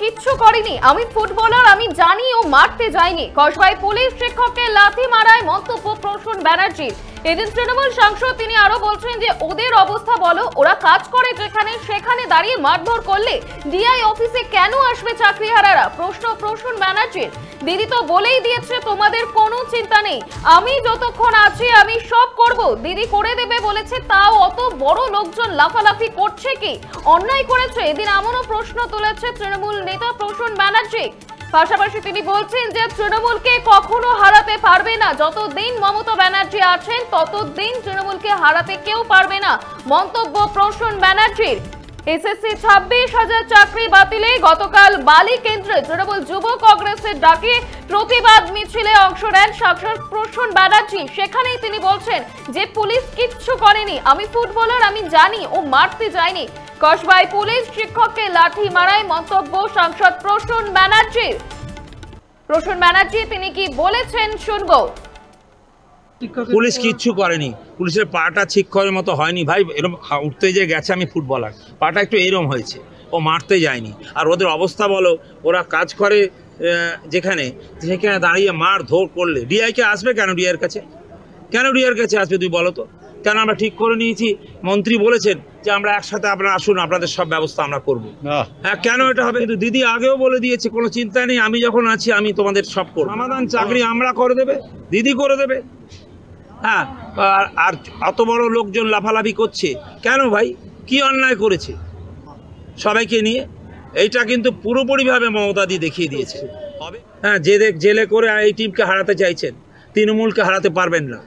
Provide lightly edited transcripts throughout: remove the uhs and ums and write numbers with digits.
কিচ্ছু করেনি, আমি ফুটবলার, আমি জানি ও মারতে যায়নি। কসবায় পুলিশ শিক্ষককে লাথি মারায় মন্তব্য প্রসূন ব্যানার্জির। এদিন তৃণমূল সাংসদ তিনি আরো বলছেন যে ওদের অবস্থা বলো, ওরা কাজ করে যেখানে সেখানে দাঁড়িয়ে মারধর করলে ডিআই অফিসে কেন আসবে চাকরিহারারা? প্রশ্ন প্রসূন ব্যানার্জির। দিদি তো বলেই দিয়েছে তোমাদের কোনো চিন্তা নেই, আমি যতক্ষণ আছি আমি সব করব, দিদি করে দেবে বলেছে, তাও অত বড় লোকজন লাফালাফি করছে কি? অন্যায় করেছে? এদিন এমনও প্রশ্ন তুলেছে তৃণমূল নেতা প্রসূন ব্যানার্জি। পাশাপাশি তিনি বলছেন যে তৃণমূলকে কখনো হারাতে পারবে না, যতদিন মমতা ব্যানার্জি আছেন ততদিন তৃণমূলকে হারাতে কেউ পারবে না, মন্তব্য প্রসূন ব্যানার্জির। এসএসসি 26,000 চাকরি বাতিলে গতকাল বালি কেন্দ্রে তৃণমূল যুব কংগ্রেসের ডাকে প্রতিবাদ মিছিলে অংশ নেন সাংসদ প্রসূন ব্যানার্জি। সেখানেই তিনি বলছেন যে পুলিশ কিচ্ছু করেনি, আমি ফুটবলার, আমি জানি ও মারতে যায়নি। কসবায় পুলিশ শিক্ষককে লাঠি মারায় মন্তব্য সাংসদ প্রসূন ব্যানার্জির। প্রসূন ব্যানার্জি তিনি কি বলেছেন শুনবো। পুলিশ কিচ্ছু করেনি, পুলিশের পাটা শিক্ষকের মতো হয়নি ভাই, এরকম উঠতে যে গেছে আমি ফুটবলার, পাটা একটু এরম হয়েছে, ও মারতে যায়নি। আর ওদের অবস্থা বলো, ওরা কাজ করে যেখানে সেখানে দাঁড়িয়ে মার ধর করলে ডিআইকে আসবে কেন? ডিআইয়ের কাছে কেন? ডিআইয়ের কাছে আসবে তুই বলো তো? কেন? আমরা ঠিক করে নিয়েছি, মন্ত্রী বলেছেন যে আমরা একসাথে আপনারা আসুন, আপনাদের সব ব্যবস্থা আমরা করবো। হ্যাঁ, কেন এটা হবে? কিন্তু দিদি আগেও বলে দিয়েছে কোনো চিন্তা নেই, আমি যখন আছি আমি তোমাদের সব করবো। সমাধান চাকরি আমরা করে দেবে, দিদি করে দেবে। হ্যাঁ, আর অত বড় লোকজন লাফালাফি করছে কেন ভাই? কি অন্যায় করেছে সবাইকে নিয়ে? এইটা কিন্তু পুরোপুরিভাবে মমতাদি দেখিয়ে দিয়েছে। হ্যাঁ, জেলে করে এই টিমকে হারাতে চাইছেন, তৃণমূলকে হারাতে পারবেন না,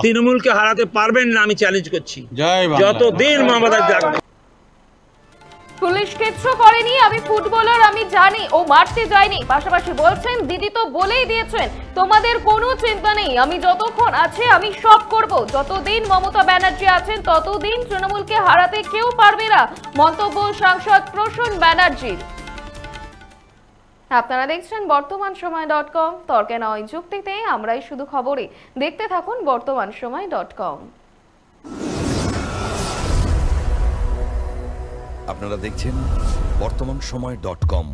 তৃণমূলকে হারাতে পারবেন না, আমি চ্যালেঞ্জ করছি যতদিন মমতা। পুলিশ কিচ্ছু করেনি, আমি ফুটবলার, আমি জানি ও মারতে যায়নি। পাশাপাশি বলছেন দিদি তো বলেই দিয়েছেন তোমাদের কোনো চিন্তা নেই, আমি যতক্ষণ আছে আমি সব করব, যতদিন মমতা ব্যানার্জি আছেন ততদিন তৃণমূলকে হারাতে কেউ পারবে না, মন্তব্য সাংসদ প্রসূন ব্যানার্জির। আপনারা দেখছেন বর্তমানসময়.com, তর্কে নয় যুক্তিতে আমরাই শুধু খবরে। দেখতে থাকুন বর্তমানসময়.com। আপনারা দেখছেন বর্তমানসময়.com।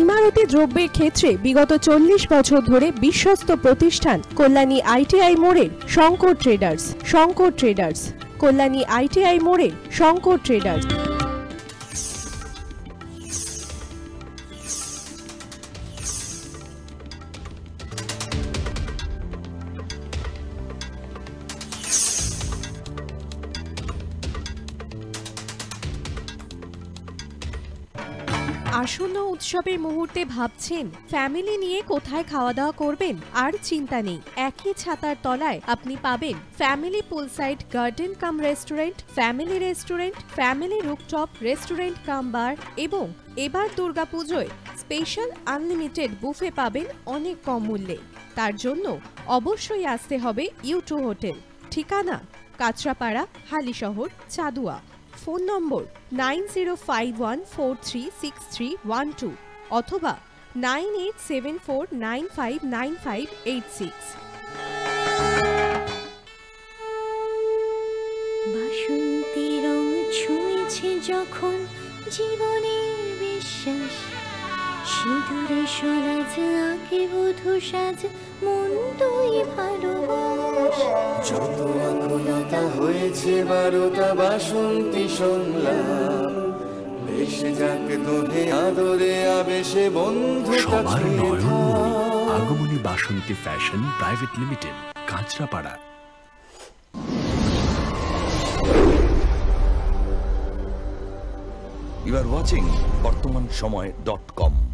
ইমারতি দ্রব্যের ক্ষেত্রে বিগত 40 বছর ধরে বিশ্বস্ত প্রতিষ্ঠান কল্যাণী আইটিআই মোড়ের Shankar traders. Shankar traders, Kalyani ITI মোড়ের শঙ্কর ট্রেডার্স। আসন্ন উৎসবের মুহূর্তে ভাবছেন ফ্যামিলি নিয়ে কোথায় খাওয়া দাওয়া করবেন? আর চিন্তা নেই, একই ছাতার তলায় আপনি পাবেন family poolside garden cum restaurant, family rooftop restaurant cum bar এবং এবার দুর্গাপুজোয় স্পেশাল আনলিমিটেড বুফে পাবেন অনেক কম মূল্যে। তার জন্য অবশ্যই আসতে হবে U2 হোটেল। ঠিকানা কাঁচরাপাড়া, হালিশহর, চাদুয়া। ফোন নম্বর 9051436312 অথবা 9874959586। বাসন্তী রং ছুঁয়েছে যখন জীবনের বিশ্বাস, সিঁদুরে সরাজ আঁকে বধূ সাজ, মন তুই ভালোবাস। যত আকুলতা হয়েছে বারোটা বাসন্তী সংলাপ, ভেসে যাক দোহে আদরে আবেশে বন্ধু। সবার নয়ন Agomoni Basanti fashion private limited, Kanchrapara. You are watching Bartaman সময়.com।